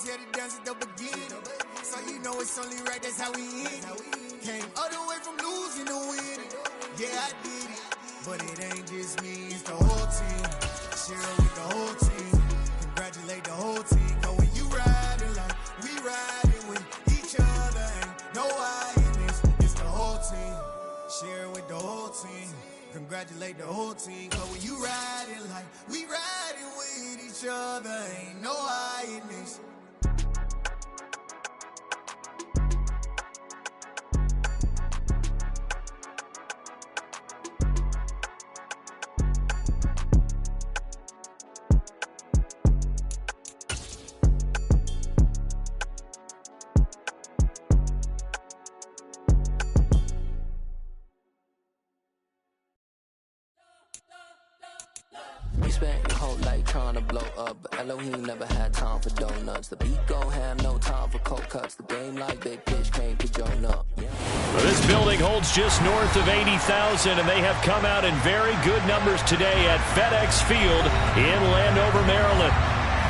always here to dance at the beginning. So you know it's only right, that's how we end it. Came all the way from losing to winning. Yeah, I did it. But it ain't just me, it's the whole team. Share it with the whole team. Congratulate the whole team. Cause when you riding like we riding with each other, ain't no I in this. It's the whole team. Share it with the whole team. Congratulate the whole team. Cause when you riding like we riding with each other, ain't no I in this. We spent your whole life trying to blow up, but Elohim never had time for donuts. The beat gon' have no time for cold cuts. The game like Big Fish came to join up. Yeah. Well, this building holds just north of 80,000, and they have come out in very good numbers today at FedEx Field in Landover, Maryland.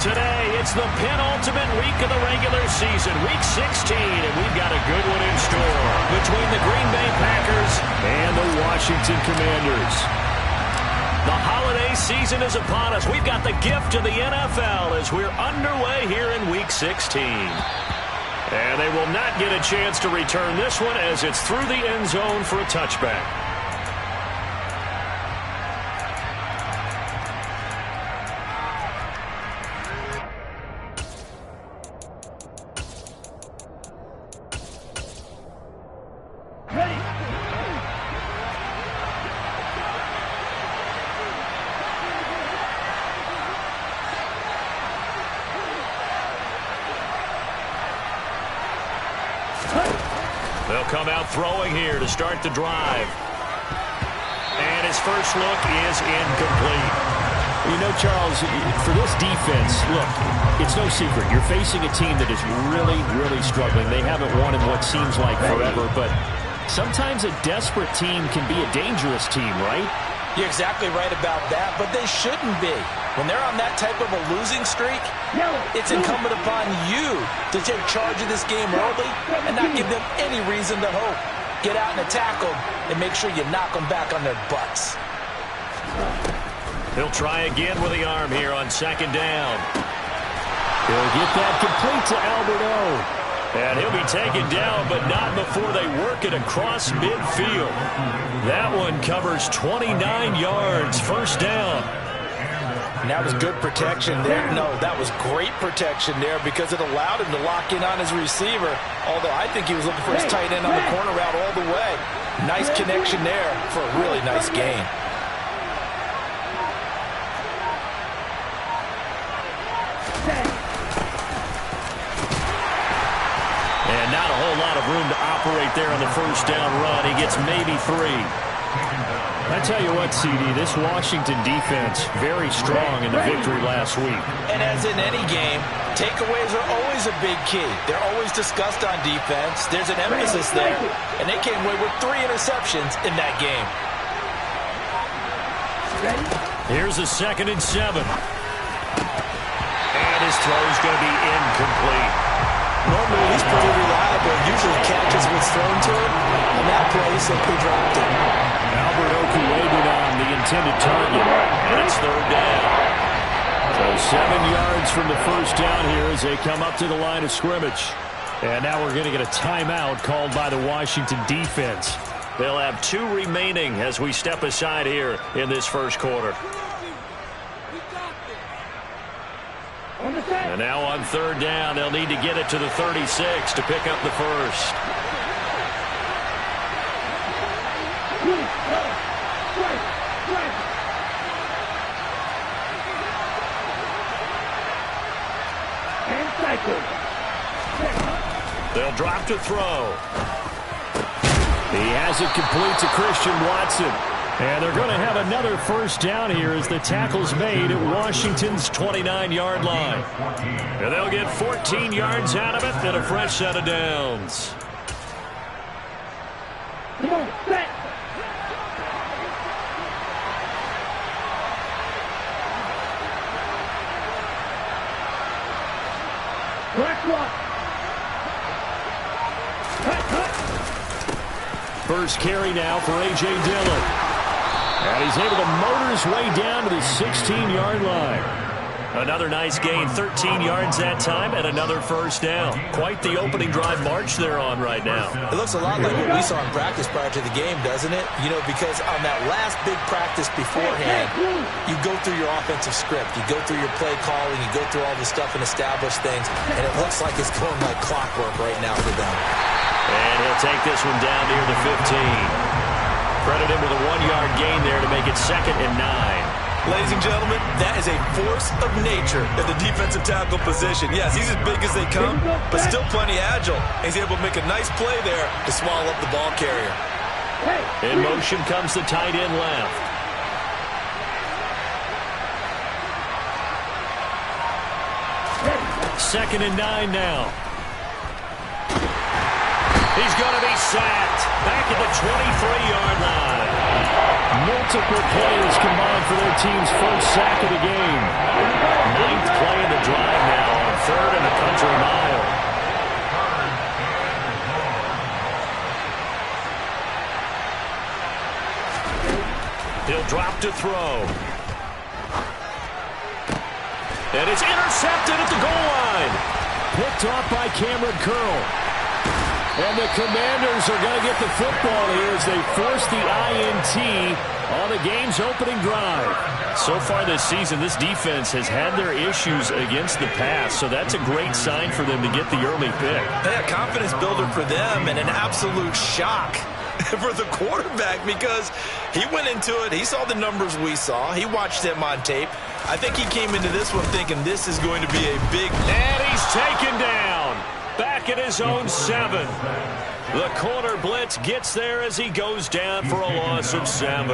Today, it's the penultimate week of the regular season, week 16, and we've got a good one in store between the Green Bay Packers and the Washington Commanders. The holiday season is upon us. We've got the gift of the NFL as we're underway here in Week 16. And they will not get a chance to return this one as it's through the end zone for a touchback. They'll come out throwing here to start the drive. And his first look is incomplete. You know, Charles, for this defense, look, it's no secret. You're facing a team that is really, really struggling. They haven't won in what seems like forever, but sometimes a desperate team can be a dangerous team, right? You're exactly right about that, but they shouldn't be. When they're on that type of a losing streak, it's incumbent upon you to take charge of this game early and not give them any reason to hope. Get out and attack them and make sure you knock them back on their butts. He'll try again with the arm here on second down. He'll get that complete to Albert O. And he'll be taken down, but not before they work it across midfield. That one covers 29 yards, first down. And that was good protection there. No, that was great protection there because it allowed him to lock in on his receiver, although I think he was looking for his tight end on the corner route all the way. Nice connection there for a really nice gain. And not a whole lot of room to operate there on the first down run. He gets maybe 3. I tell you what, CD, this Washington defense, very strong in the victory last week. And as in any game, takeaways are always a big key. They're always discussed on defense. There's an emphasis there, and they came away with 3 interceptions in that game. Here's a 2nd and 7. And his throw is going to be incomplete. Normally, he's pretty reliable. Usually catches what's thrown to him. On that play, he simply dropped it. Albert Okuwebunam, the intended target. And it's 3rd down. So 7 yards from the first down here as they come up to the line of scrimmage. And now we're going to get a timeout called by the Washington defense. They'll have 2 remaining as we step aside here in this first quarter. And now on 3rd down, they'll need to get it to the 36 to pick up the first. They'll drop to throw. He has it complete to Christian Watson. And they're going to have another first down here as the tackle's made at Washington's 29-yard line. And they'll get 14 yards out of it and a fresh set of downs. Come on, set. First carry now for A.J. Dillon. And he's able to motor his way down to the 16-yard line. Another nice gain, 13 yards that time, and another first down. Quite the opening drive march they're on right now. It looks a lot like what we saw in practice prior to the game, doesn't it? You know, because on that last big practice beforehand, you go through your offensive script. You go through your play calling. You go through all the stuff and establish things, and it looks like it's going like clockwork right now for them. And he'll take this one down near the 15. Credit him with a 1-yard gain there to make it 2nd and 9. Ladies and gentlemen, that is a force of nature in the defensive tackle position. Yes, he's as big as they come, but still plenty agile. He's able to make a nice play there to swallow up the ball carrier. In motion comes the tight end left. Second and 9 now. He's going to be sacked back at the 23-yard line. Multiple players combined for their team's first sack of the game. 9th play of the drive now on 3rd and a country mile. He'll drop to throw. And it's intercepted at the goal line. Picked off by Cameron Curl. And the Commanders are going to get the football here as they force the INT on the game's opening drive. So far this season, this defense has had their issues against the pass, so that's a great sign for them to get the early pick. Yeah, confidence builder for them and an absolute shock for the quarterback because he went into it. He saw the numbers we saw. He watched them on tape. I think he came into this one thinking this is going to be a big... And he's taken down. Back at his own 7. The corner blitz gets there as he goes down for a loss of 7.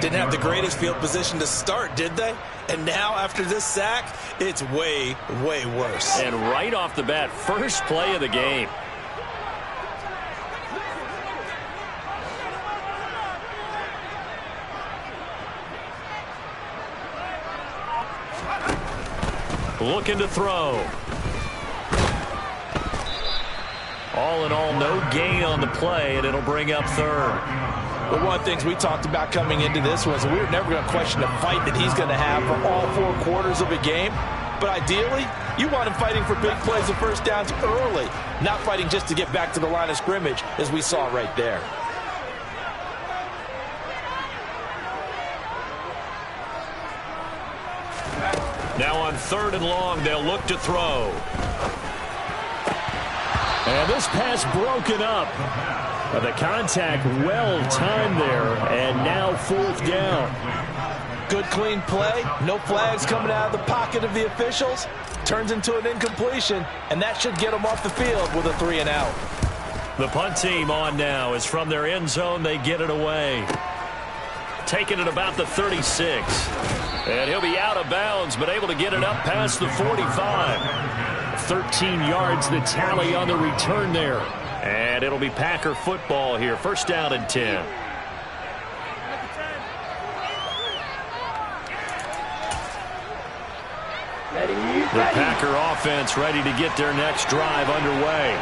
Didn't have the greatest field position to start, did they? And now after this sack, it's way, way worse. And right off the bat, first play of the game. Looking to throw. All in all, no gain on the play, and it'll bring up 3rd. Well, one of the things we talked about coming into this was we were never going to question the fight that he's going to have for all 4 quarters of a game. But ideally, you want him fighting for big plays and first downs early, not fighting just to get back to the line of scrimmage, as we saw right there. Now on 3rd and long, they'll look to throw. And this pass broken up. The contact well timed there, and now 4th down. Good clean play. No flags coming out of the pocket of the officials. Turns into an incompletion, and that should get them off the field with a 3 and out. The punt team on now is from their end zone. They get it away. Taking it about the 36. And he'll be out of bounds, but able to get it up past the 45. 13 yards the tally on the return there. And it'll be Packer football here. First down and 10. The Packer offense ready to get their next drive underway.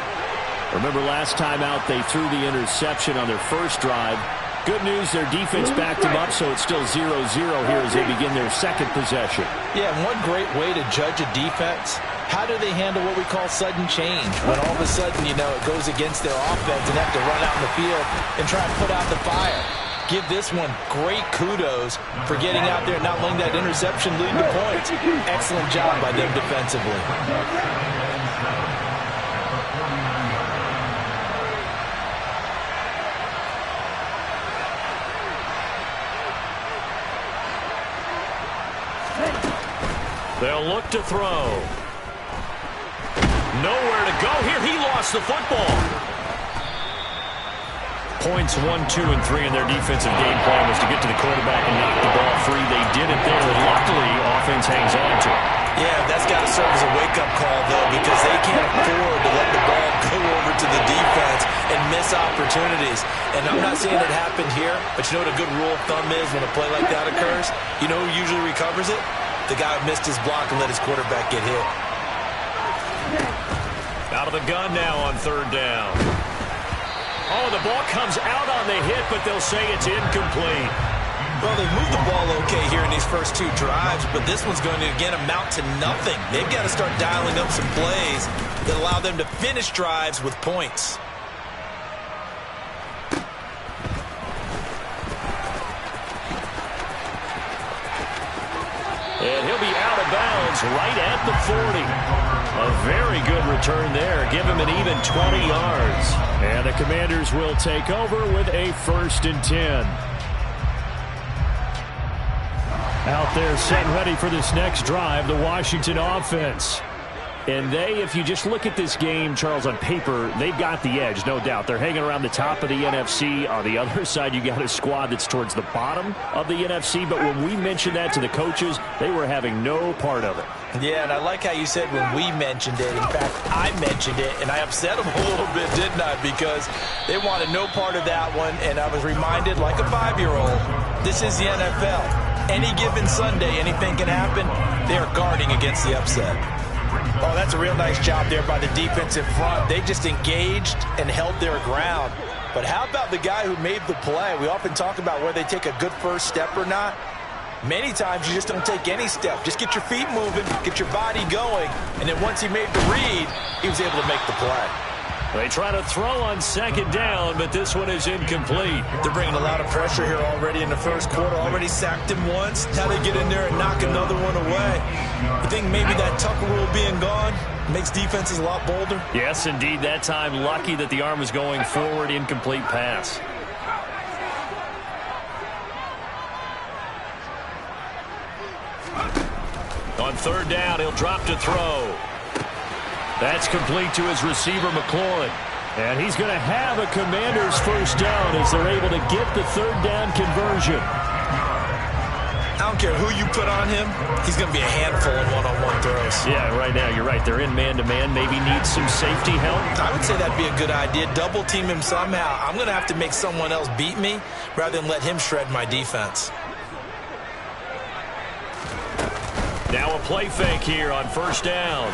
Remember last time out they threw the interception on their first drive. Good news, their defense backed them up, so it's still 0-0 here as they begin their second possession. Yeah, and one great way to judge a defense, how do they handle what we call sudden change? When all of a sudden, you know, it goes against their offense and they have to run out in the field and try and put out the fire. Give this one great kudos for getting out there and not letting that interception lead to points. Excellent job by them defensively. They'll look to throw. Nowhere to go here. He lost the football. Points 1, 2, and 3 in their defensive game plan was to get to the quarterback and knock the ball free. They did it there, and luckily, offense hangs on to it. Yeah, that's got to serve as a wake-up call, though, because they can't afford to let the ball go over to the defense and miss opportunities. And I'm not saying it happened here, but you know what a good rule of thumb is when a play like that occurs? You know who usually recovers it? The guy who missed his block and let his quarterback get hit. Out of the gun now on third down. Oh, the ball comes out on the hit, but they'll say it's incomplete. Well, they've moved the ball okay here in these first 2 drives, but this one's going to, again, amount to nothing. They've got to start dialing up some plays that allow them to finish drives with points. And he'll be out of bounds right at the 40. A very good return there. Give him an even 20 yards. And the Commanders will take over with a 1st and 10. Out there set and ready for this next drive, the Washington offense. And they, if you just look at this game, Charles, on paper, they've got the edge, no doubt. They're hanging around the top of the NFC. On the other side, you got a squad that's towards the bottom of the NFC. But when we mentioned that to the coaches, they were having no part of it. Yeah, and I like how you said when we mentioned it. In fact, I mentioned it, and I upset them a little bit, didn't I? Because they wanted no part of that one, and I was reminded, like a 5-year-old, this is the NFL. Any given Sunday, anything can happen. They are guarding against the upset. Oh, that's a real nice job there by the defensive front. They just engaged and held their ground. But how about the guy who made the play? We often talk about whether they take a good first step or not. Many times you just don't take any step. Just get your feet moving, get your body going, and then once he made the read, he was able to make the play. They try to throw on second down, but this one is incomplete. They're bringing a lot of pressure here already in the first quarter. Already sacked him once. Now they get in there and knock another one away. You think maybe that Tucker rule being gone makes defenses a lot bolder? Yes, indeed. That time, lucky that the arm was going forward. Incomplete pass. On third down, he'll drop to throw. That's complete to his receiver, McLaurin. And he's going to have a Commander's first down as they're able to get the third down conversion. I don't care who you put on him. He's going to be a handful in one-on-one throws. Yeah, right now, you're right. They're in man-to-man. Maybe needs some safety help. I would say that'd be a good idea. Double team him somehow. I'm going to have to make someone else beat me rather than let him shred my defense. Now a play fake here on first down.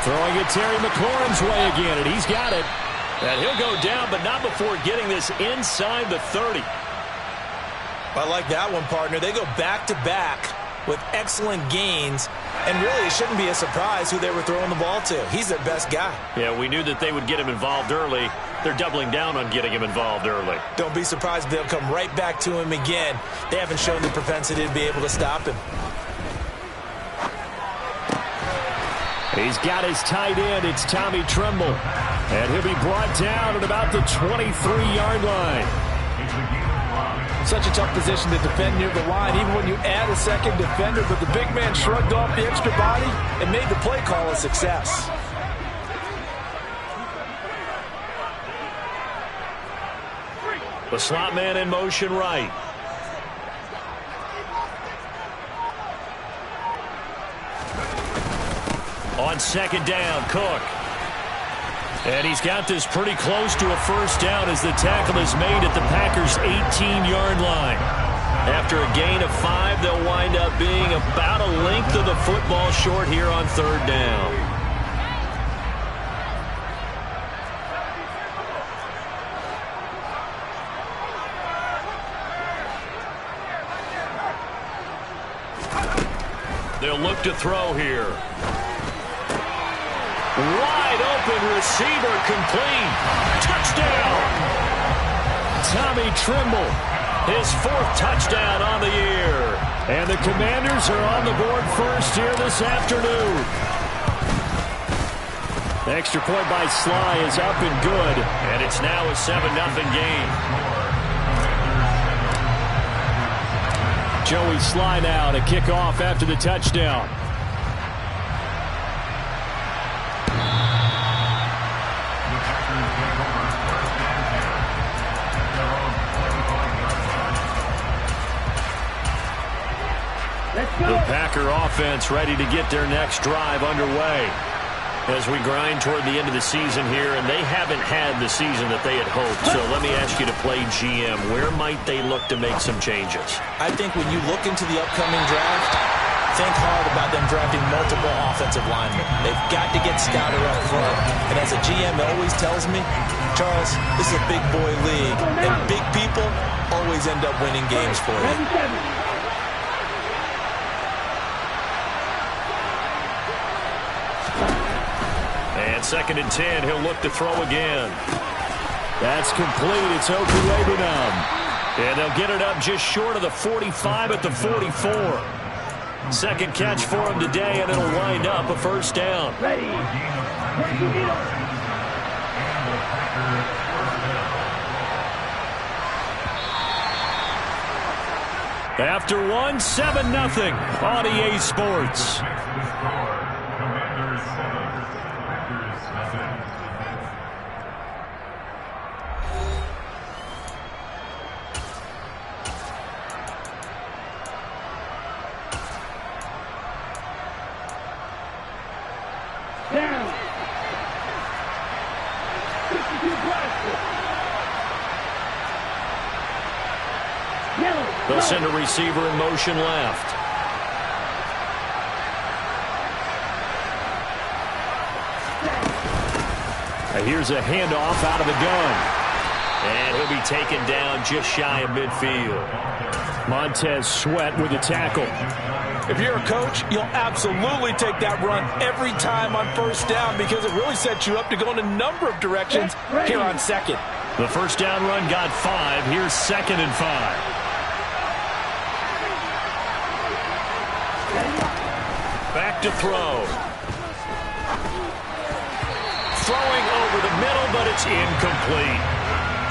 Throwing it Terry McLaurin's way again, and he's got it. And he'll go down, but not before getting this inside the 30. I like that one, partner. They go back-to-back with excellent gains, and really it shouldn't be a surprise who they were throwing the ball to. He's their best guy. Yeah, we knew that they would get him involved early. They're doubling down on getting him involved early. Don't be surprised if they'll come right back to him again. They haven't shown the propensity to be able to stop him. He's got his tight end. It's Tommy Tremble. And he'll be brought down at about the 23-yard line. Such a tough position to defend near the line, even when you add a second defender. But the big man shrugged off the extra body and made the play call a success. The slot man in motion right. On second down, Cook. And he's got this pretty close to a first down as the tackle is made at the Packers' 18-yard line. After a gain of 5, they'll wind up being about a length of the football short here on third down. They'll look to throw here. Wide open receiver, complete. Touchdown! Tommy Tremble, his 4th touchdown on the year. And the Commanders are on the board first here this afternoon. The extra point by Sly is up and good. And it's now a 7-0 game. Joey Sly now to kick off after the touchdown. The Packer offense ready to get their next drive underway as we grind toward the end of the season here, and they haven't had the season that they had hoped. So let me ask you to play GM. Where might they look to make some changes? I think when you look into the upcoming draft, think hard about them drafting multiple offensive linemen. They've got to get stouter up front. And as a GM always tells me, Charles, this is a big boy league, and big people always end up winning games for you. And 2nd and 10, he'll look to throw again. That's complete. It's Okulebanam. And they'll get it up just short of the 45 at the 44. Second catch for him today, and it'll wind up a first down. After one, 7-0 on EA Sports. They'll send a receiver in motion left. Here's a handoff out of the gun. And he'll be taken down just shy of midfield. Montez Sweat with the tackle. If you're a coach, you'll absolutely take that run every time on first down because it really sets you up to go in a number of directions here on second. The first down run got 5. Here's 2nd and 5. Back to throw. Throwing over the middle, but it's incomplete.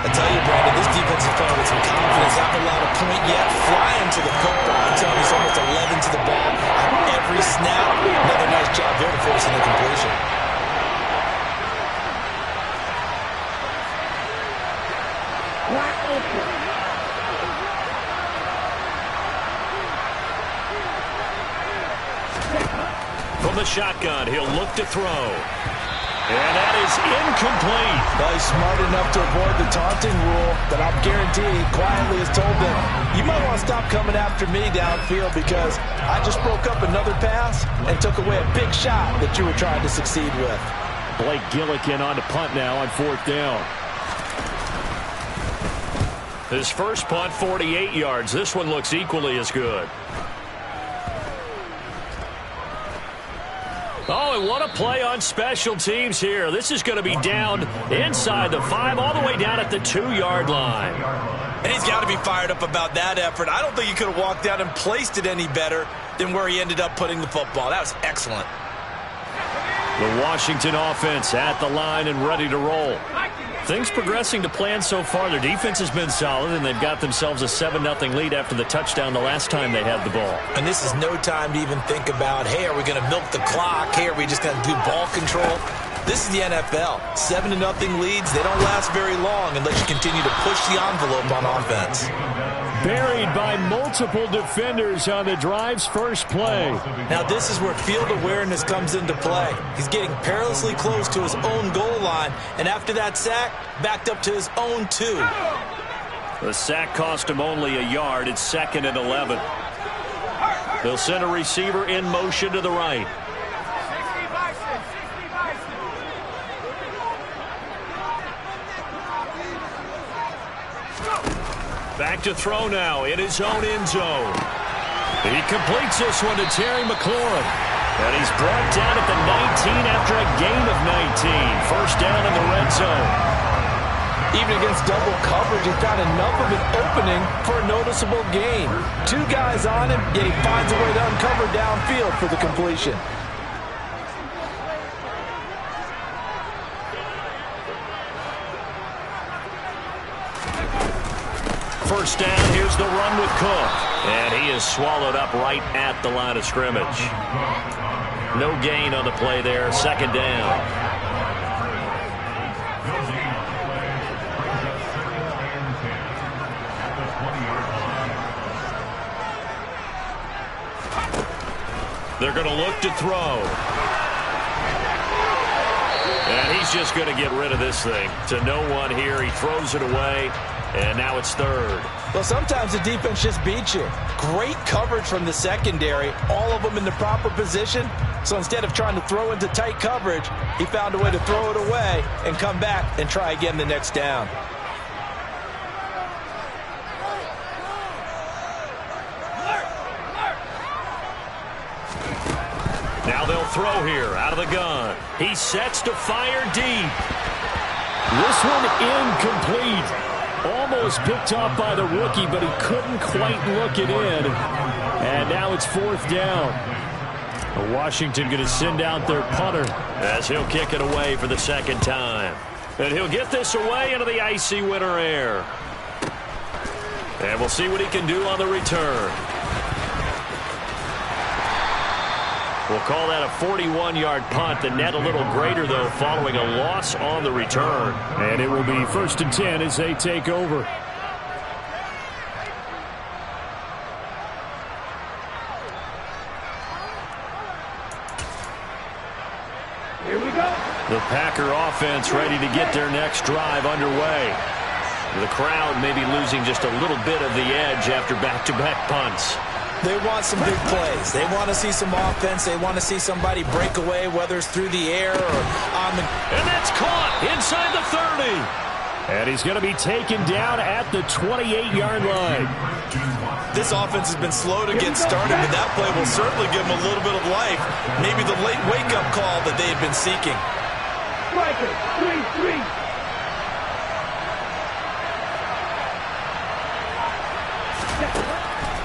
I tell you, Brandon, this defense is playing with some confidence. Not allowed a point yet. Flying to the football. I'm telling you, it's almost 11 to the ball on every snap. Another nice job there to force an incompletion. From the shotgun, he'll look to throw. And that is incomplete. Well, he's smart enough to avoid the taunting rule, but I'll guarantee he quietly has told them, you might want to stop coming after me downfield because I just broke up another pass and took away a big shot that you were trying to succeed with. Blake Gillikin on to punt now on 4th down. His first punt, 48 yards. This one looks equally as good. Oh, and what a play on special teams here. This is going to be down inside the 5, all the way down at the 2-yard line. And he's got to be fired up about that effort. I don't think he could have walked out and placed it any better than where he ended up putting the football. That was excellent. The Washington offense at the line and ready to roll. Things progressing to plan so far. Their defense has been solid, and they've got themselves a 7-0 lead after the touchdown the last time they had the ball. And this is no time to even think about, hey, are we going to milk the clock? Hey, are we just going to do ball control? This is the NFL. 7-0 leads, they don't last very long unless you continue to push the envelope on offense. Buried by multiple defenders on the drive's first play. Now this is where field awareness comes into play. He's getting perilously close to his own goal line, and after that sack, backed up to his own 2. The sack cost him only a yard. It's 2nd and 11. They'll send a receiver in motion to the right. Back to throw now in his own end zone. He completes this one to Terry McLaurin. And he's brought down at the 19 after a gain of 19. First down in the red zone. Even against double coverage, he found enough of an opening for a noticeable gain. 2 guys on him, yet he finds a way to uncover downfield for the completion. First down, here's the run with Cook. And he is swallowed up right at the line of scrimmage. No gain on the play there, 2nd down. They're going to look to throw. And he's just going to get rid of this thing. To no one here, he throws it away. And now it's 3rd. Well, sometimes the defense just beats you. Great coverage from the secondary, all of them in the proper position. So instead of trying to throw into tight coverage, he found a way to throw it away and come back and try again the next down. Now they'll throw here out of the gun. He sets to fire deep. This one incomplete. Almost picked off by the rookie, but he couldn't quite look it in. And now it's 4th down. Washington going to send out their punter as he'll kick it away for the second time. And he'll get this away into the icy winter air. And we'll see what he can do on the return. We'll call that a 41-yard punt. The net a little greater, though, following a loss on the return. And it will be 1st and 10 as they take over. Here we go. The Packer offense ready to get their next drive underway. The crowd may be losing just a little bit of the edge after back-to-back punts. They want some big plays. They want to see some offense. They want to see somebody break away, whether it's through the air or on the... And that's caught inside the 30. And he's going to be taken down at the 28-yard line. This offense has been slow to get started, but that play will certainly give them a little bit of life. Maybe the late wake-up call that they had been seeking. Striker, 3-3.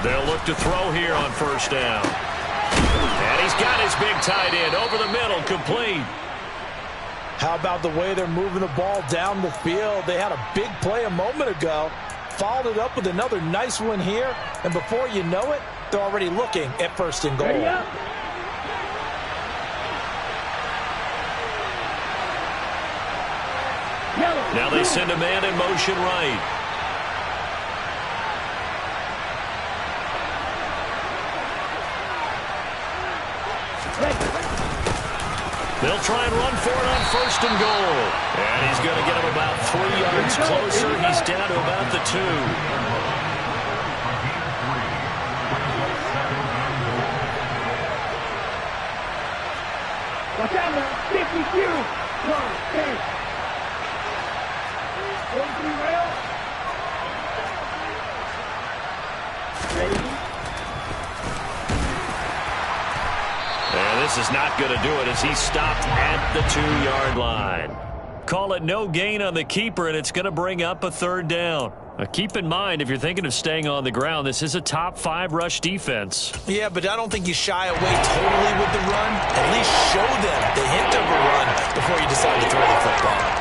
They'll look to throw here on 1st down. And he's got his big tight end over the middle, complete. How about the way they're moving the ball down the field? They had a big play a moment ago, followed it up with another nice one here, and before you know it, they're already looking at 1st and goal. Now they send a man in motion right. They'll try and run for it on 1st and goal. And he's going to get him about 3 yards closer. He's down to about the 2. Watch out now. 52. 10. 1-3 rail. Ready? And this is not going to do it as he stopped at the 2-yard line. Call it no gain on the keeper, and it's going to bring up a 3rd down. Keep in mind, if you're thinking of staying on the ground, this is a top 5 rush defense. Yeah, but I don't think you shy away totally with the run. At least show them the hint of a run before you decide to throw the football.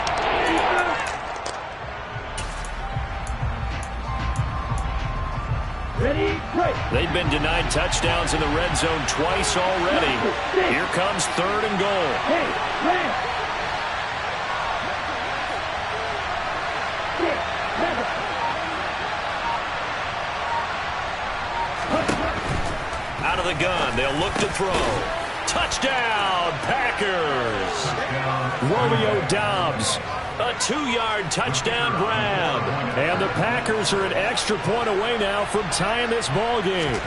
Ready, break. They've been denied touchdowns in the red zone twice already. Here comes 3rd and goal. Hey, man. 6, 7. Out of the gun, they'll look to throw. Touchdown, Packers! Romeo Doubs. A 2-yard touchdown grab. And the Packers are an extra point away now from tying this ball game.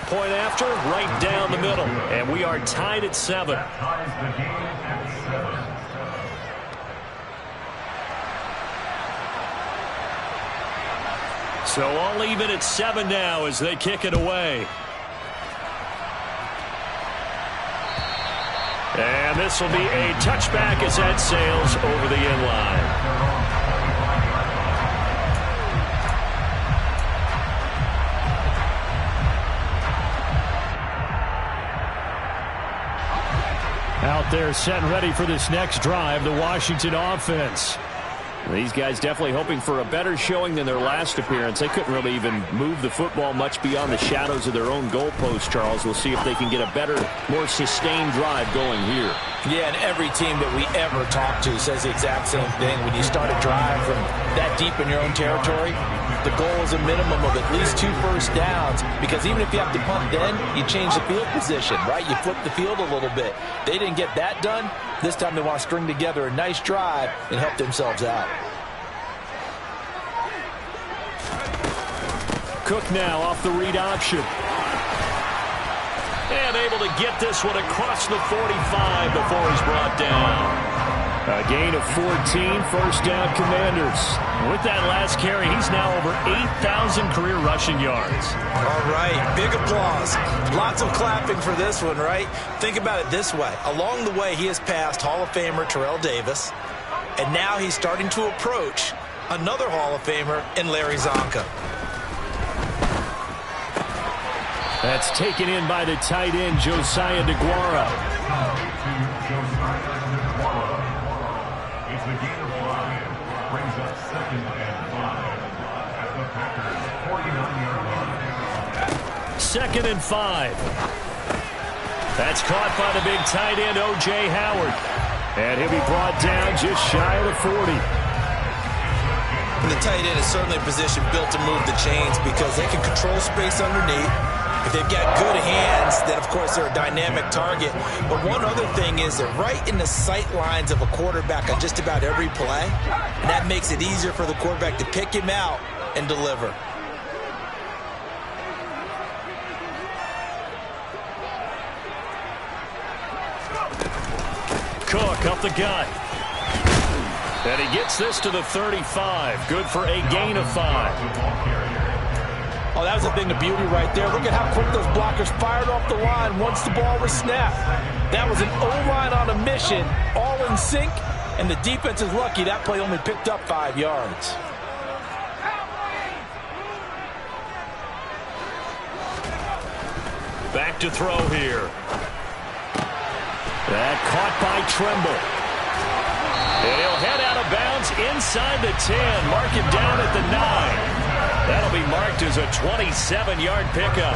Point after, right down the middle. And we are tied at 7. So all even at 7 now as they kick it away. And this will be a touchback as that sails over the end line. Out there set and ready for this next drive, the Washington offense. These guys definitely hoping for a better showing than their last appearance. They couldn't really even move the football much beyond the shadows of their own goalpost, Charles. We'll see if they can get a better, more sustained drive going here. Yeah, and every team that we ever talk to says the exact same thing. When you start a drive from that deep in your own territory, the goal is a minimum of at least 2 first downs, because even if you have to punt then, you change the field position, right? You flip the field a little bit. They didn't get that done. This time they want to string together a nice drive and help themselves out. Cook now off the read option. And able to get this one across the 45 before he's brought down. A gain of 14, first down Commanders. With that last carry, he's now over 8,000 career rushing yards. All right, big applause. Lots of clapping for this one, right? Think about it this way. Along the way, he has passed Hall of Famer Terrell Davis, and now he's starting to approach another Hall of Famer in Larry Zonka. That's taken in by the tight end, Josiah DeGuara. It's the gain of 5. Brings up 2nd and 5 at the Packers' 49-yard line. 2nd and 5. That's caught by the big tight end, O.J. Howard. And he'll be brought down just shy of the 40. And the tight end is certainly a position built to move the chains because they can control space underneath. If they've got good hands, then, of course, they're a dynamic target. But one other thing is they're right in the sight lines of a quarterback on just about every play. And that makes it easier for the quarterback to pick him out and deliver. Cook up the gut. And he gets this to the 35. Good for a gain of 5. Oh, that was a thing of beauty right there. Look at how quick those blockers fired off the line once the ball was snapped. That was an O-line on a mission, all in sync, and the defense is lucky that play only picked up 5 yards. Back to throw here. That caught by Tremble. And he'll head out of bounds inside the 10. Mark him down at the 9. That'll be marked as a 27-yard pickup.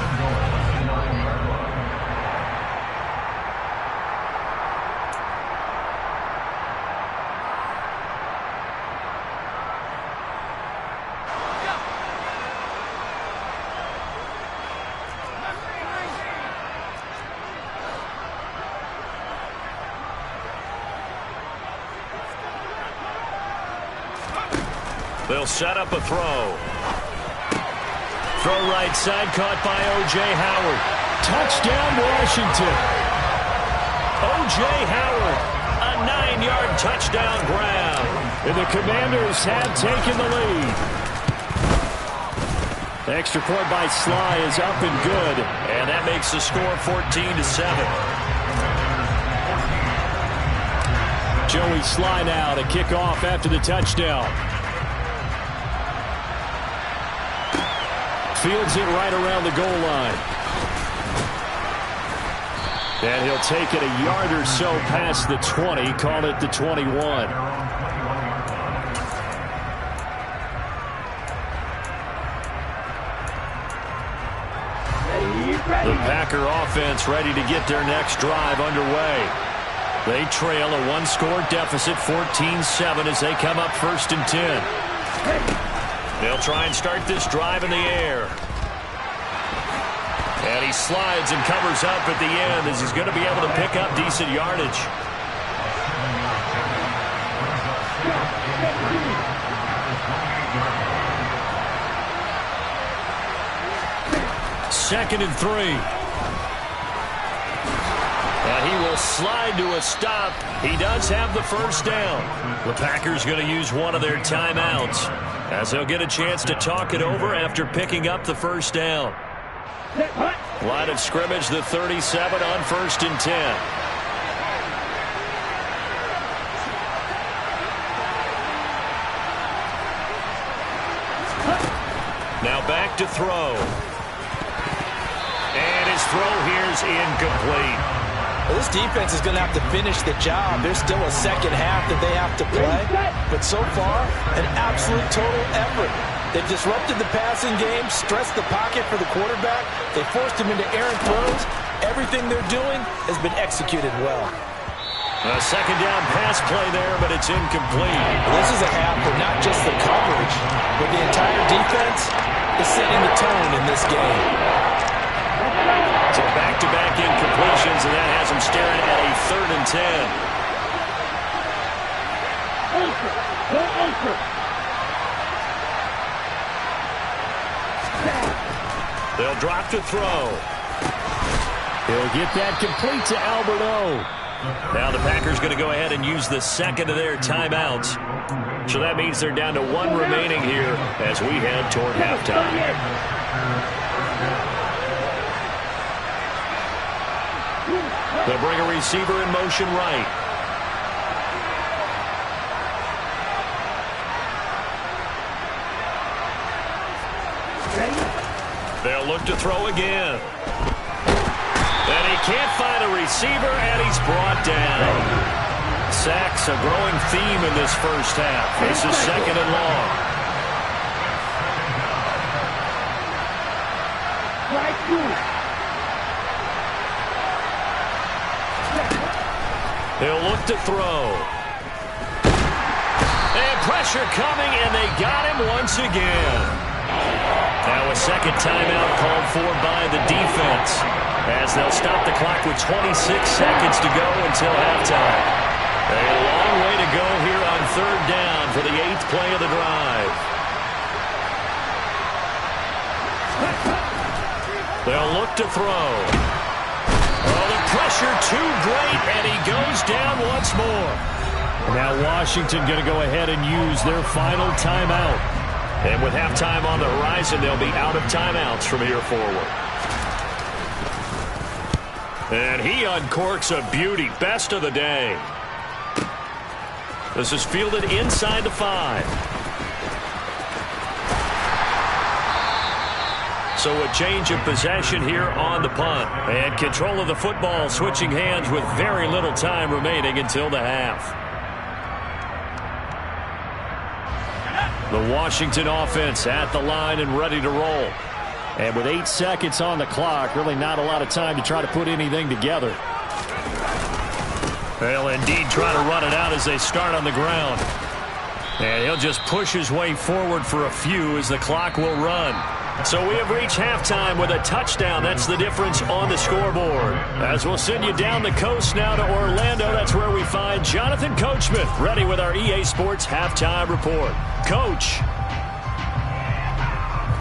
They'll set up a throw. Throw right side, caught by O.J. Howard. Touchdown, Washington. O.J. Howard, a 9-yard touchdown grab. And the Commanders have taken the lead. The extra point by Sly is up and good. And that makes the score 14-7. Joey Sly now to kick off after the touchdown. Fields it right around the goal line. And he'll take it a yard or so past the 20, call it the 21. The Packer offense ready to get their next drive underway. They trail a one-score deficit, 14-7, as they come up 1st and 10. They'll try and start this drive in the air. And he slides and covers up at the end as he's going to be able to pick up decent yardage. Second and 3. He will slide to a stop. He does have the first down. The Packers going to use one of their timeouts as they'll get a chance to talk it over after picking up the first down. Line of scrimmage, the 37 on 1st and 10. Now back to throw. And his throw here's incomplete. Well, this defense is going to have to finish the job. There's still a second half that they have to play. But so far, an absolute total effort. They've disrupted the passing game, stressed the pocket for the quarterback. They forced him into errant throws. Everything they're doing has been executed well. A second down pass play there, but it's incomplete. Well, this is a half where not just the coverage, but the entire defense is setting the tone in this game. So back-to-back incompletions, and that has him staring at a 3rd and 10. They'll drop to throw. He'll get that complete to Albert O. Now the Packers going to go ahead and use the second of their timeouts. So that means they're down to one remaining here as we head toward halftime. They'll bring a receiver in motion right. They'll look to throw again. And he can't find a receiver, and he's brought down. Sacks, a growing theme in this first half. This is second and long. He'll look to throw. And pressure coming, and they got him once again. Now a second timeout called for by the defense, as they'll stop the clock with 26 seconds to go until halftime. A long way to go here on third down for the 8th play of the drive. They'll look to throw. Oh, the pressure too great, and he goes down once more. Now Washington going to go ahead and use their final timeout. And with halftime on the horizon, they'll be out of timeouts from here forward. And he uncorks a beauty. Best of the day. This is fielded inside the 5. So a change of possession here on the punt. And control of the football switching hands with very little time remaining until the half. The Washington offense at the line and ready to roll. And with 8 seconds on the clock, really not a lot of time to try to put anything together. They'll indeed try to run it out as they start on the ground. And he'll just push his way forward for a few as the clock will run. So we have reached halftime with a touchdown. That's the difference on the scoreboard. As we'll send you down the coast now to Orlando, that's where we find Jonathan Coachman, ready with our EA Sports Halftime Report. Coach.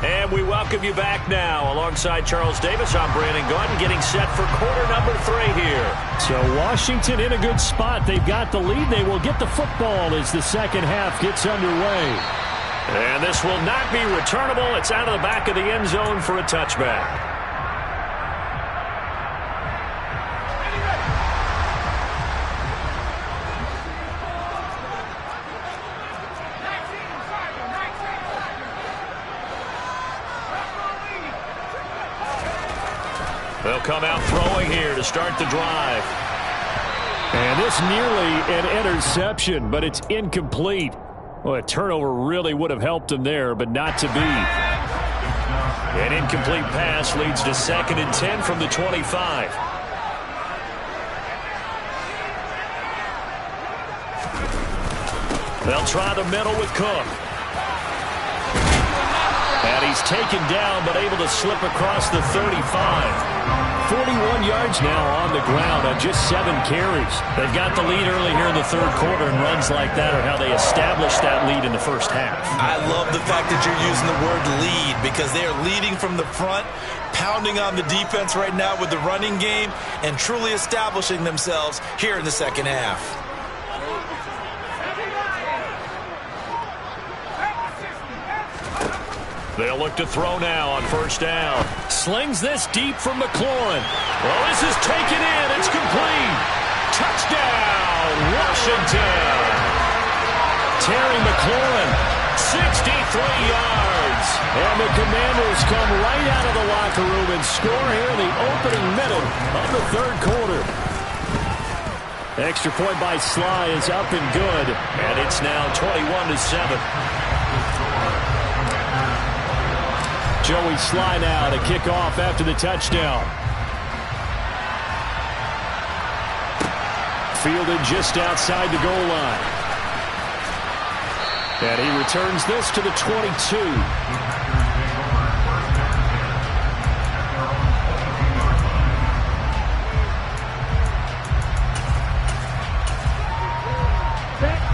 And we welcome you back now. Alongside Charles Davis, I'm Brandon Gaudin, getting set for quarter number 3 here. So Washington in a good spot. They've got the lead. They will get the football as the second half gets underway. And this will not be returnable. It's out of the back of the end zone for a touchback. They'll come out throwing here to start the drive. And this nearly an interception, but it's incomplete. Well, a turnover really would have helped him there, but not to be. An incomplete pass leads to 2nd and 10 from the 25. They'll try the middle with Cook. And he's taken down, but able to slip across the 35. 41 yards now on the ground on just 7 carries. They've got the lead early here in the third quarter, and runs like that are how they established that lead in the first half. I love the fact that you're using the word lead, because they are leading from the front, pounding on the defense right now with the running game, and truly establishing themselves here in the second half. They'll look to throw now on first down. Slings this deep from McLaurin. Well, this is taken in. It's complete. Touchdown, Washington. Terry McLaurin, 63 yards. And the Commanders come right out of the locker room and score here in the opening minute of the third quarter. Extra point by Sly is up and good. And it's now 21-7. Joey Sly now to kick off after the touchdown. Fielded just outside the goal line. And he returns this to the 22.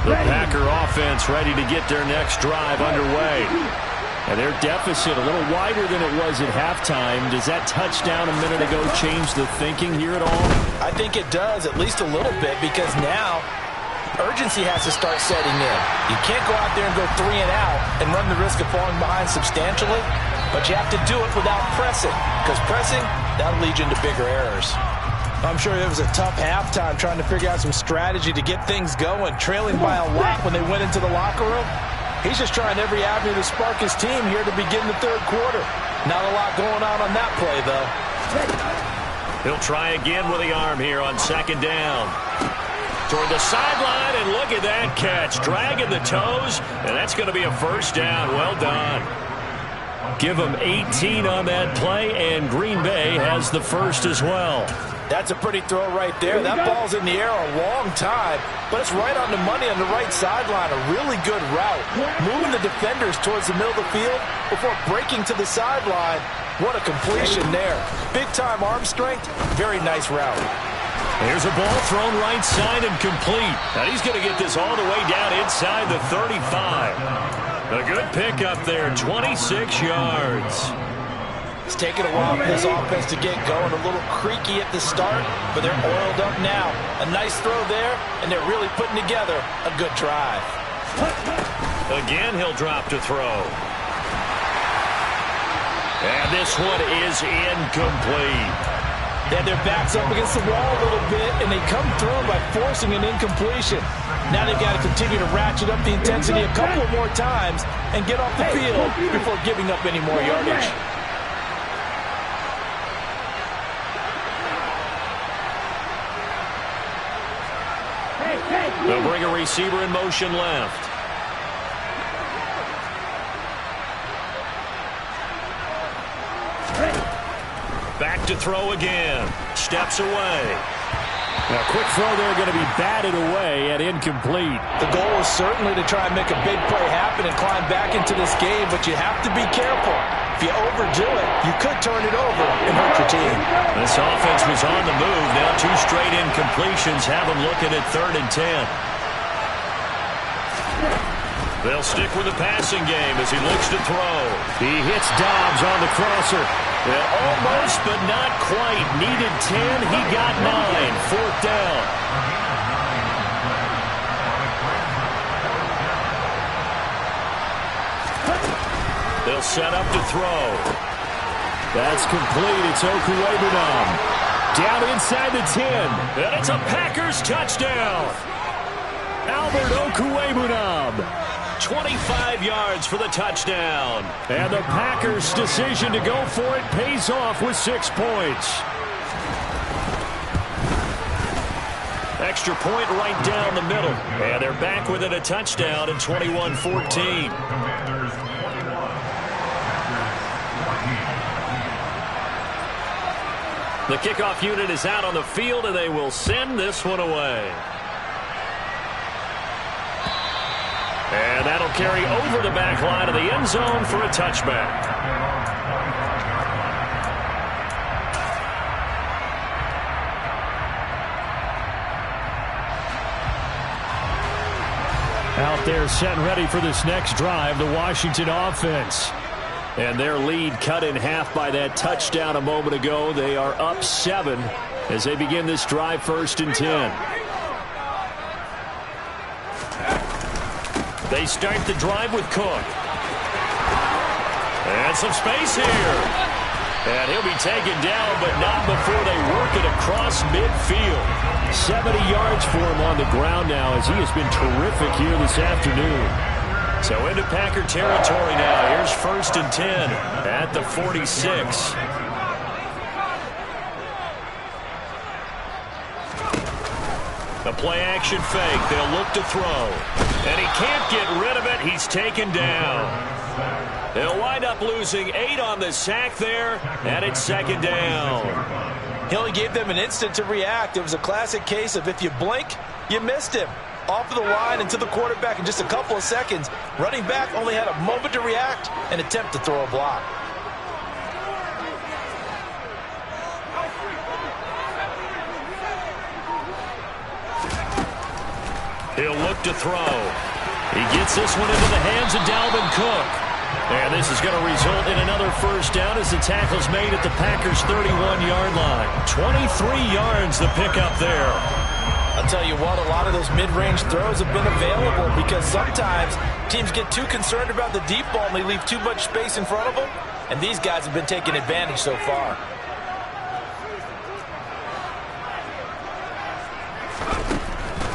The Packer offense ready to get their next drive underway. And their deficit a little wider than it was at halftime. Does that touchdown a minute ago change the thinking here at all? I think it does, at least a little bit, because now urgency has to start setting in. You can't go out there and go 3 and out and run the risk of falling behind substantially, but you have to do it without pressing, because pressing, that'll lead you into bigger errors. I'm sure it was a tough halftime trying to figure out some strategy to get things going, trailing by a lot when they went into the locker room. He's just trying every avenue to spark his team here to begin the third quarter. Not a lot going on that play, though. He'll try again with the arm here on second down. Toward the sideline, and look at that catch. Dragging the toes, and that's going to be a first down. Well done. Give them 18 on that play, and Green Bay has the first as well. That's a pretty throw right there. That ball's in the air a long time, but it's right on the money on the right sideline. A really good route. Moving the defenders towards the middle of the field before breaking to the sideline. What a completion there. Big-time arm strength. Very nice route. Here's a ball thrown right side and complete. Now he's going to get this all the way down inside the 35. A good pickup there, 26 yards. It's taken a while for this offense to get going. A little creaky at the start, but they're oiled up now. A nice throw there, and they're really putting together a good drive. Again, he'll drop to throw. And this one is incomplete. They had their backs up against the wall a little bit, and they come through by forcing an incompletion. Now they've got to continue to ratchet up the intensity a couple more times and get off the field before giving up any more yardage. They'll bring a receiver in motion left. Back to throw again. Steps away. Now, quick throw there going to be batted away and incomplete. The goal is certainly to try and make a big play happen and climb back into this game, but you have to be careful. If you overdo it, you could turn it over and hurt your team. This offense was on the move. Now 2 straight incompletions have them looking at 3rd and 10. They'll stick with the passing game as he looks to throw. He hits Dobbs on the crosser. Well, almost, but not quite. Needed 10. He got 9. 4th down. They'll set up to throw. That's complete. It's Okuwebunam. Down inside the 10. And it's a Packers touchdown. Albert Okuwebunam. 25 yards for the touchdown. And the Packers' decision to go for it pays off with 6 points. Extra point right down the middle. And they're back within a touchdown at 21-14. The kickoff unit is out on the field, and they will send this one away. And that'll carry over the back line of the end zone for a touchback. Out there set and ready for this next drive, the Washington offense. And their lead cut in half by that touchdown a moment ago. They are up 7 as they begin this drive 1st and 10. They start the drive with Cook. And some space here. And he'll be taken down, but not before they work it across midfield. 70 yards for him on the ground now as he has been terrific here this afternoon. So into Packer territory now. Here's 1st and 10 at the 46. The play-action fake. They'll look to throw. And he can't get rid of it. He's taken down. They'll wind up losing 8 on the sack there, and it's 2nd down. He only gave them an instant to react. It was a classic case of if you blink, you missed him. Off of the line and to the quarterback in just a couple of seconds. Running back only had a moment to react and attempt to throw a block. He'll look to throw. He gets this one into the hands of Dalvin Cook. And this is going to result in another first down as the tackle's made at the Packers' 31-yard line. 23 yards the pickup there. I'll tell you what, a lot of those mid-range throws have been available because sometimes teams get too concerned about the deep ball and they leave too much space in front of them. And these guys have been taking advantage so far.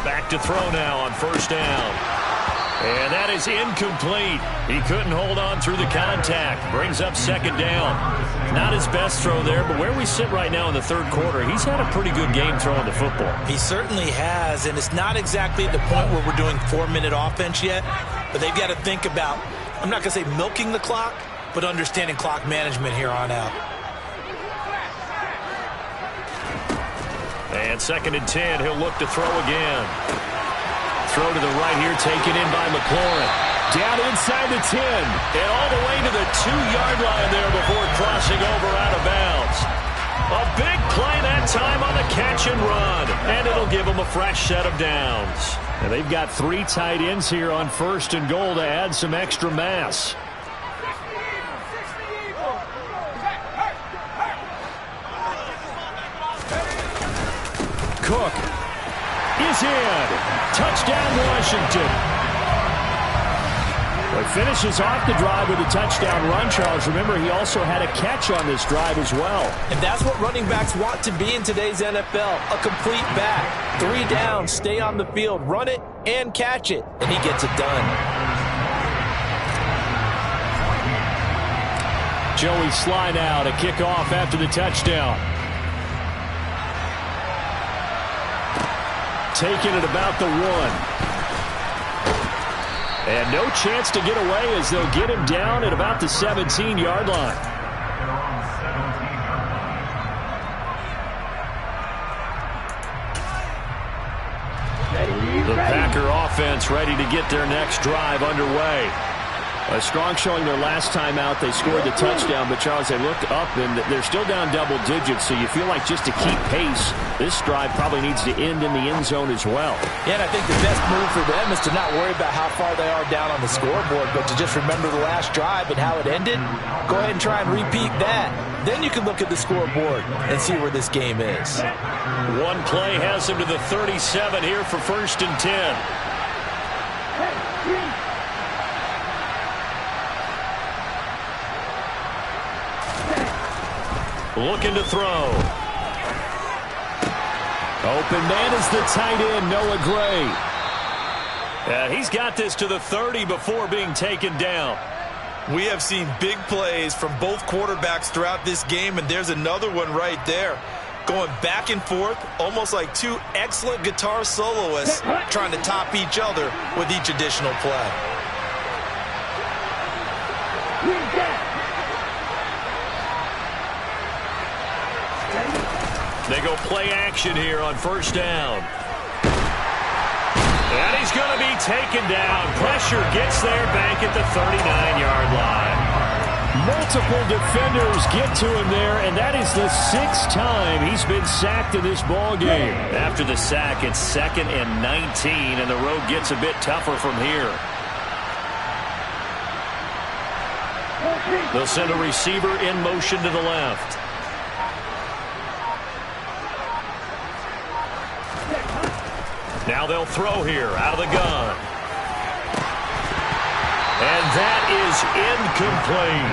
Back to throw now on first down. And that is incomplete. He couldn't hold on through the contact. Brings up second down. Not his best throw there, but where we sit right now in the third quarter, he's had a pretty good game throwing the football. He certainly has, and it's not exactly at the point where we're doing 4-minute offense yet, but they've got to think about, I'm not going to say milking the clock, but understanding clock management here on out. And 2nd and 10, he'll look to throw again. Throw to the right here, taken in by McLaurin. Down inside the 10, and all the way to the 2-yard line there before crossing over out of bounds. A big play that time on the catch and run, and it'll give them a fresh set of downs. And they've got 3 tight ends here on 1st and goal to add some extra mass. Cook is in. Touchdown, Washington. Well, he finishes off the drive with a touchdown run, Charles. Remember, he also had a catch on this drive as well. And that's what running backs want to be in today's NFL, a complete back. 3 downs, stay on the field, run it, and catch it. And he gets it done. Joey Sly now to kick off after the touchdown. Taking it about the 1. And no chance to get away as they'll get him down at about the 17-yard line. The Packer offense ready to get their next drive underway. A strong showing their last time out. They scored the touchdown, but Charles, they looked up and they're still down double digits, so you feel like just to keep pace, this drive probably needs to end in the end zone as well. Yeah, and I think the best move for them is to not worry about how far they are down on the scoreboard, but to just remember the last drive and how it ended. Go ahead and try and repeat that. Then you can look at the scoreboard and see where this game is. One play has him to the 37 here for 1st and 10. Looking to throw. Open man is the tight end, Noah Gray. He's got this to the 30 before being taken down. We have seen big plays from both quarterbacks throughout this game, and there's another one right there. Going back and forth, almost like 2 excellent guitar soloists trying to top each other with each additional play. They go play action here on 1st down. And he's going to be taken down. Pressure gets there back at the 39-yard line. Multiple defenders get to him there, and that is the 6th time he's been sacked in this ballgame. After the sack, it's 2nd and 19, and the road gets a bit tougher from here. They'll send a receiver in motion to the left. Now they'll throw here out of the gun. And that is incomplete.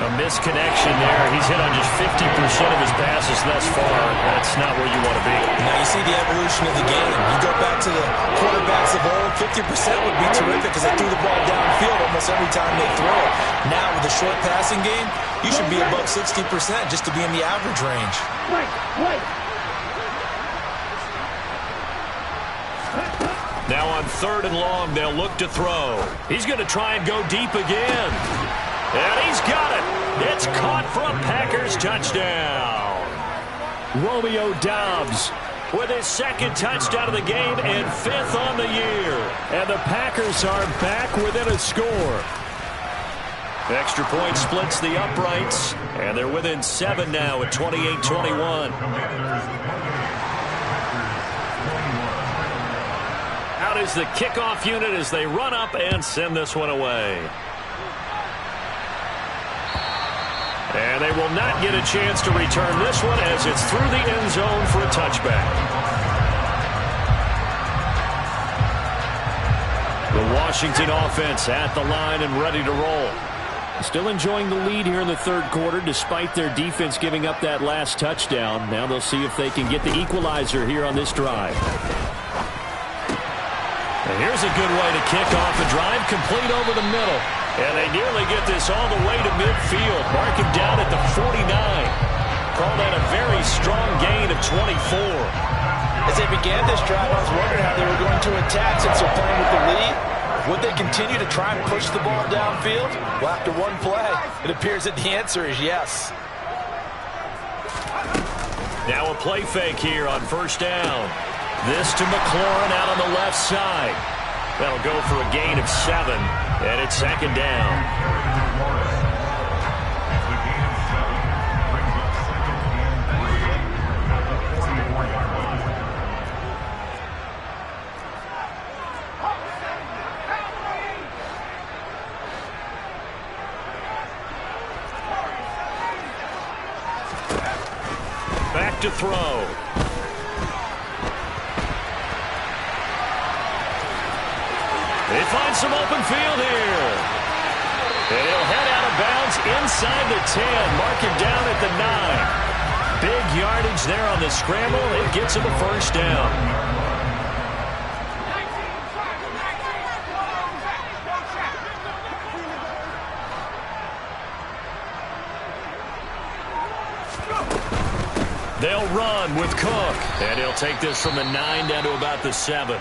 A misconnection there. He's hit on just 50% of his passes thus far. That's not where you want to be. Now you see the evolution of the game. You go back to the quarterbacks of old, 50% would be terrific because they threw the ball downfield almost every time they throw it. Now with the short passing game, you should be above 60% just to be in the average range. Now on 3rd and long, they'll look to throw. He's going to try and go deep again. And he's got it. It's caught for a Packers touchdown. Romeo Doubs with his 2nd touchdown of the game and 5th on the year. And the Packers are back within a score. Extra point splits the uprights, and they're within 7 now at 28-21. Out is the kickoff unit as they run up and send this one away. And they will not get a chance to return this one as it's through the end zone for a touchback. The Washington offense at the line and ready to roll. Still enjoying the lead here in the third quarter despite their defense giving up that last touchdown. Now they'll see if they can get the equalizer here on this drive. And here's a good way to kick off a drive, complete over the middle. And they nearly get this all the way to midfield. Mark him down at the 49. Call that a very strong gain of 24. As they began this drive, I was wondering how they were going to attack since they're playing with the lead. Would they continue to try and push the ball downfield? Well, after one play, it appears that the answer is yes. Now a play fake here on first down. This to McLaurin out on the left side. That'll go for a gain of 7, and it's second down. To throw. They find some open field here. And he'll head out of bounds inside the 10. Mark him down at the 9. Big yardage there on the scramble. It gets him a first down. They'll run with Cook, and he'll take this from the 9 down to about the 7.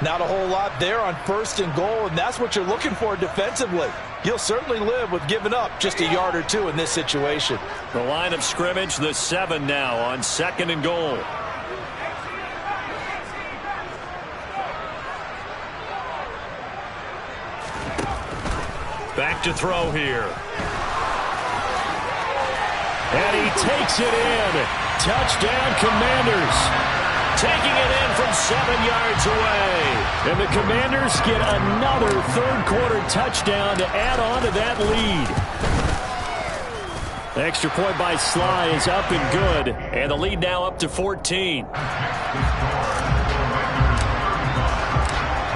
Not a whole lot there on first and goal, and that's what you're looking for defensively. You'll certainly live with giving up just a yard or two in this situation. The line of scrimmage, the 7 now on second and goal. Back to throw here. And he takes it in. Touchdown, Commanders. Taking it in from 7 yards away. And the Commanders get another third-quarter touchdown to add on to that lead. Extra point by Sly is up and good. And the lead now up to 14.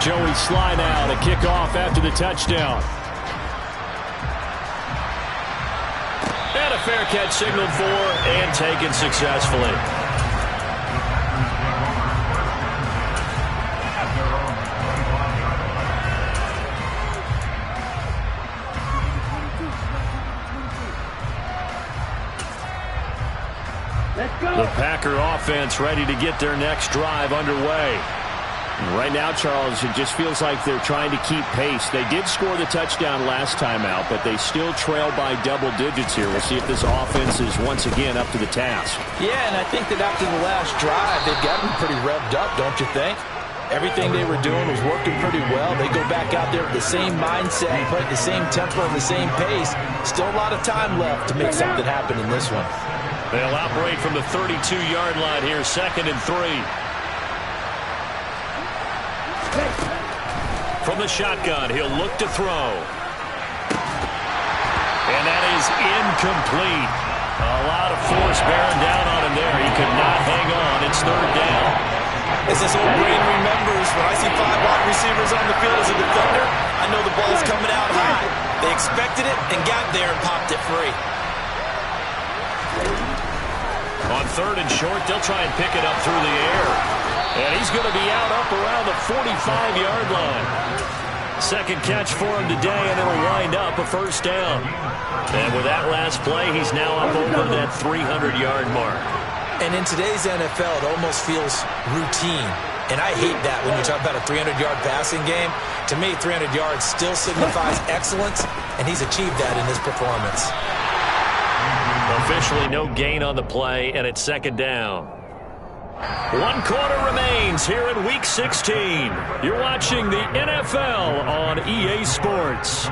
Joey Sly now to kick off after the touchdown. And a fair catch signaled for and taken successfully. The Packer offense ready to get their next drive underway. Right now, Charles, it just feels like they're trying to keep pace. They did score the touchdown last time out, but they still trail by double digits here. We'll see if this offense is once again up to the task. Yeah, and I think that after the last drive, they've gotten pretty revved up, don't you think? Everything they were doing was working pretty well. They go back out there with the same mindset and play at the same tempo and the same pace. Still a lot of time left to make something happen in this one. They'll operate from the 32-yard line here, 2nd and 3. From the shotgun, he'll look to throw. And that is incomplete. A lot of force bearing down on him there. He could not hang on. It's 3rd down. As this old brain remembers, when I see 5 wide receivers on the field as a defender, I know the ball's coming out high. They expected it and got there and popped it free. On 3rd and short, they'll try and pick it up through the air. And he's going to be out up around the 45-yard line. Second catch for him today, and it'll wind up a first down. And with that last play, he's now up over that 300-yard mark. And in today's NFL, it almost feels routine. And I hate that when you talk about a 300-yard passing game. To me, 300 yards still signifies excellence, and he's achieved that in his performance. Officially no gain on the play, and it's 2nd down. 1 quarter remains here in Week 16. You're watching the NFL on EA Sports.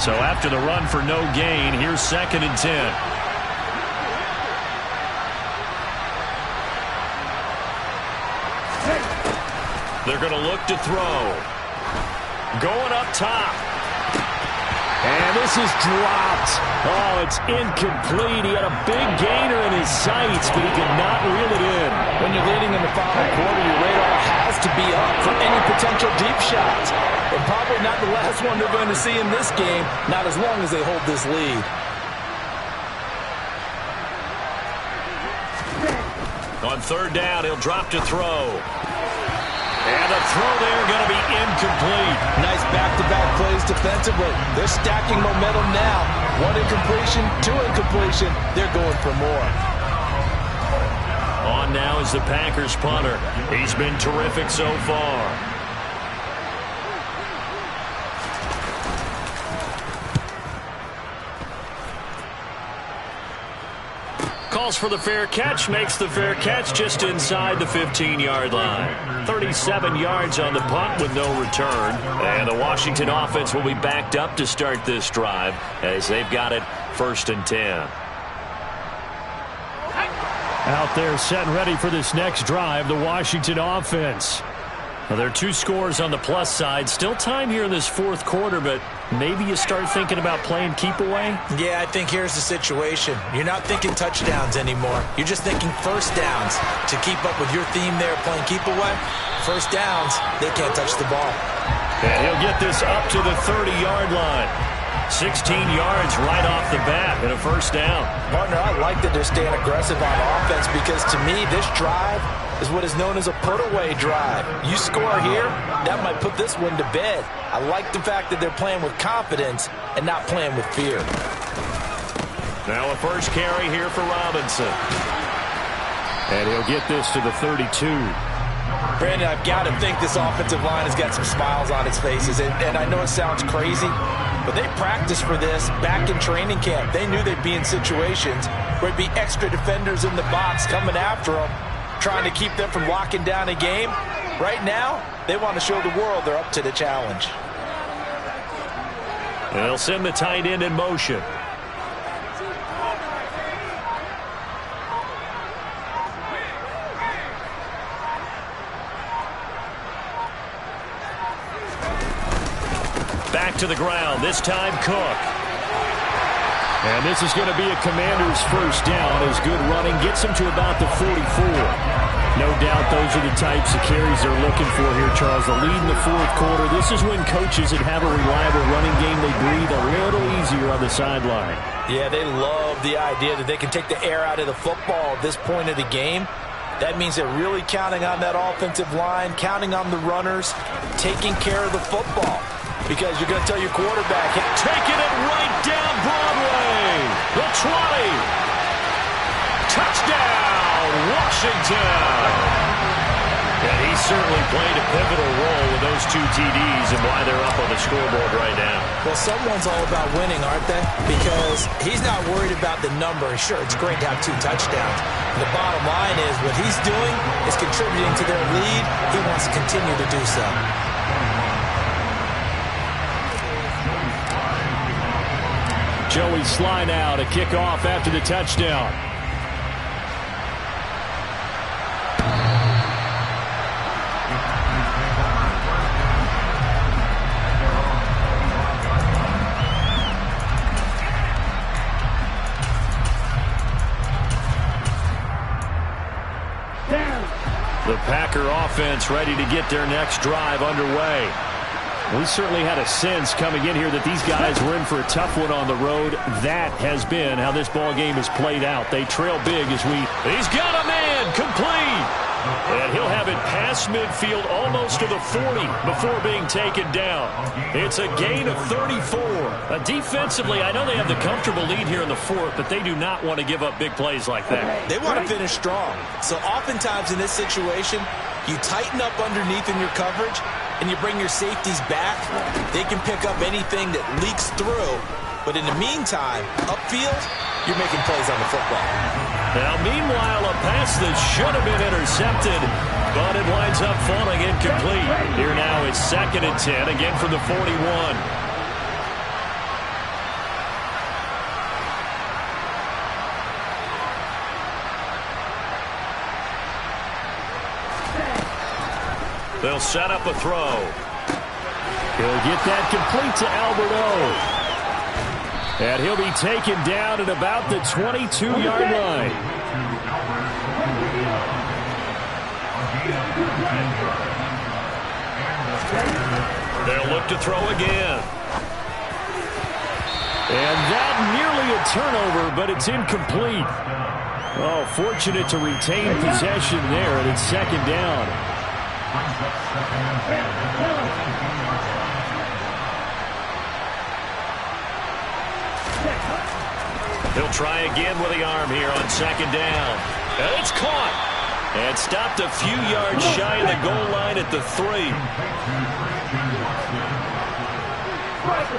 So after the run for no gain, here's 2nd and 10. They're going to look to throw. Going up top. And this is dropped. Oh, it's incomplete. He had a big gainer in his sights, but he could not reel it in. When you're leading in the final quarter, your radar has to be up for any potential deep shots. And probably not the last one they're going to see in this game, not as long as they hold this lead. On third down, he'll drop to throw. And the throw there going to be incomplete. Nice back-to-back plays defensively. They're stacking momentum now. One incompletion, two incompletion. They're going for more. On now is the Packers punter. He's been terrific so far. Calls for the fair catch, makes the fair catch just inside the 15-yard line. 37 yards on the punt with no return. And the Washington offense will be backed up to start this drive as they've got it 1st and 10. Out there set and ready for this next drive, the Washington offense. Well, there are 2 scores on the plus side. Still time here in this 4th quarter, but maybe you start thinking about playing keep away? Yeah, I think here's the situation. You're not thinking touchdowns anymore. You're just thinking first downs. To keep up with your theme there playing keep away, first downs, they can't touch the ball. And he'll get this up to the 30-yard line. 16 yards right off the bat and a first down. Partner, I like that they're staying aggressive on offense because to me, this drive is what is known as a put-away drive. You score here, that might put this one to bed. I like the fact that they're playing with confidence and not playing with fear. Now a first carry here for Robinson. And he'll get this to the 32. Brandon, I've got to think this offensive line has got some smiles on its faces. And I know it sounds crazy, but they practiced for this back in training camp. They knew they'd be in situations where it'd be extra defenders in the box coming after them, trying to keep them from locking down a game. Right now, they want to show the world they're up to the challenge. And they'll send the tight end in motion. Back to the ground, this time Cook. And this is going to be a Commander's first down as good running gets him to about the 44. No doubt those are the types of carries they're looking for here, Charles. The lead in the 4th quarter. This is when coaches that have a reliable running game, they breathe a little easier on the sideline. Yeah, they love the idea that they can take the air out of the football at this point of the game. That means they're really counting on that offensive line, counting on the runners, taking care of the football. Because you're going to tell your quarterback, taking it right down Broadway. The 20. Touchdown, Washington. And he certainly played a pivotal role with those 2 TDs and why they're up on the scoreboard right now. Well, someone's all about winning, aren't they? Because he's not worried about the number. Sure, it's great to have 2 touchdowns. The bottom line is what he's doing is contributing to their lead. He wants to continue to do so. Joey Slye now to kick off after the touchdown. The Packer offense ready to get their next drive underway. We certainly had a sense coming in here that these guys were in for a tough one on the road. That has been how this ball game has played out. They trail big as He's got a man, complete. And he'll have it past midfield almost to the 40 before being taken down. It's a gain of 34. Defensively, I know they have the comfortable lead here in the 4th, but they do not want to give up big plays like that. They want to finish strong. So oftentimes in this situation, you tighten up underneath in your coverage, and you bring your safeties back. They can pick up anything that leaks through. But in the meantime, upfield, you're making plays on the football. Now, meanwhile, a pass that should have been intercepted, but it winds up falling incomplete. Here now is 2nd and 10, again from the 41. They'll set up a throw. He'll get that complete to Alberto. And he'll be taken down at about the 22-yard line. They'll look to throw again. And that nearly a turnover, but it's incomplete. Oh, fortunate to retain possession there, and it's second down. He'll try again with the arm here on second down. And it's caught. And stopped a few yards shy of the goal line at the 3.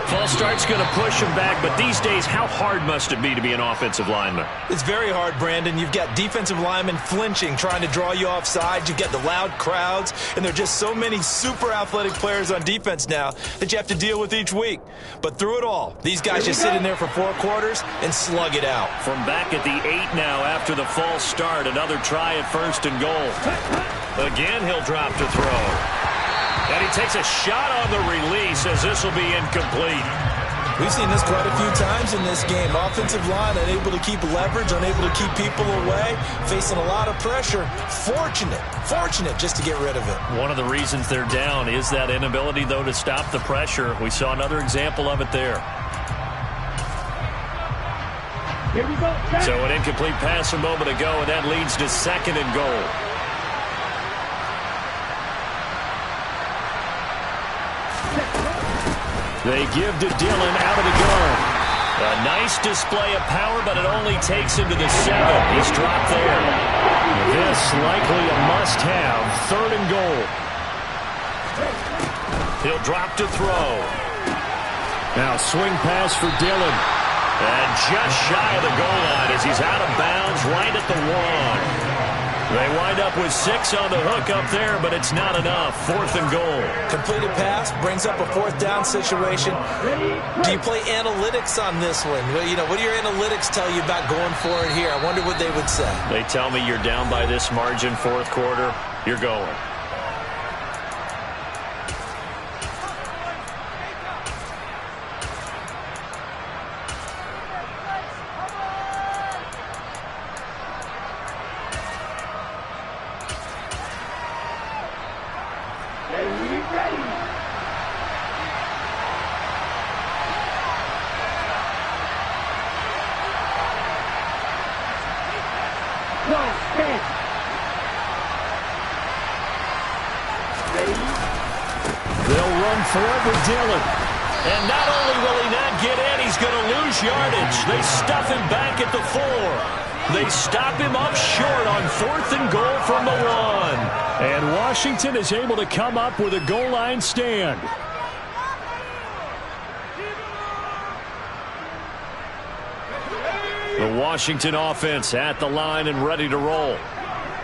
False start's going to push him back, but these days, how hard must it be to be an offensive lineman? It's very hard, Brandon. You've got defensive linemen flinching, trying to draw you offside. You've got the loud crowds, and there are just so many super athletic players on defense now that you have to deal with each week. But through it all, these guys just sit in there for 4 quarters and slug it out. From back at the 8 now after the false start, another try at 1st and goal. Again, he'll drop to throw. And he takes a shot on the release as this will be incomplete. We've seen this quite a few times in this game. Offensive line unable to keep leverage, unable to keep people away, facing a lot of pressure. Fortunate just to get rid of it. One of the reasons they're down is that inability, though, to stop the pressure. We saw another example of it there. Here we go. So an incomplete pass a moment ago, and that leads to 2nd and goal. They give to Dillon out of the gun. A nice display of power, but it only takes him to the 7. He's dropped there. This likely a must-have. 3rd and goal. He'll drop to throw. Now swing pass for Dillon. And just shy of the goal line as he's out of bounds right at the 1. They wind up with 6 on the hook up there, but it's not enough. 4th and goal. Completed pass brings up a 4th down situation. Do you play analytics on this one? Well, what do your analytics tell you about going for it here? I wonder what they would say. They tell me you're down by this margin, 4th quarter. You're going. They'll run for it with Dillon. And not only will he not get in, he's going to lose yardage. They stuff him back at the 4. They stop him up short on 4th and goal from the 1. And Washington is able to come up with a goal line stand. The Washington offense at the line and ready to roll.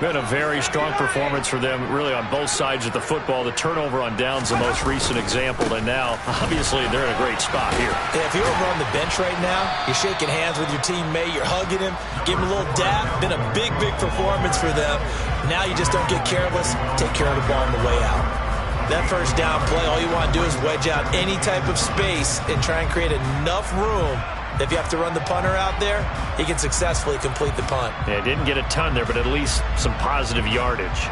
Been a very strong performance for them, really, on both sides of the football. The turnover on downs, the most recent example, and now, obviously, they're in a great spot here. Yeah, if you're over on the bench right now, you're shaking hands with your teammate, you're hugging him, give him a little dap. Been a big performance for them. Now you just don't get careless. Take care of the ball on the way out. That 1st down play, all you want to do is wedge out any type of space and try and create enough room. If you have to run the punter out there, he can successfully complete the punt. Yeah, didn't get a ton there, but at least some positive yardage.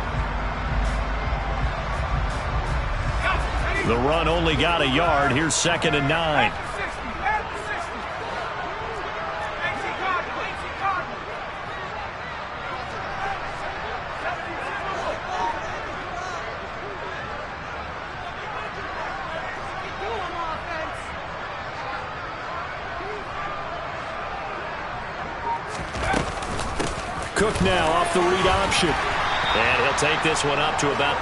The run only got a yard. Here's 2nd and 9. Cook now off the read option. And he'll take this one up to about...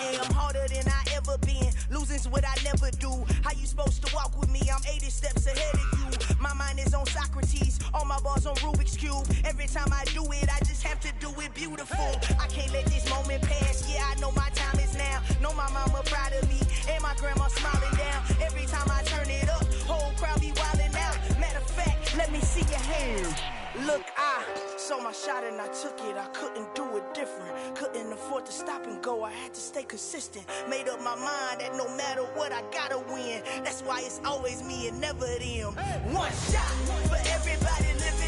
I'm harder than I ever been. Losing's what I never do. How you supposed to walk with me? I'm 80 steps ahead of you. My mind is on Socrates. All my balls on Rubik's Cube. Every time I do it, beautiful. I can't let this moment pass. Yeah, I know my time is now. Know my mama proud of me and my grandma smiling down. Every time I turn it up, whole crowd be wildin' out. Matter of fact, let me see your hands. Look, I saw my shot and I took it. I couldn't do it different. Couldn't afford to stop and go. I had to stay consistent. Made up my mind that no matter what, I gotta win. That's why it's always me and never them. One shot for everybody living.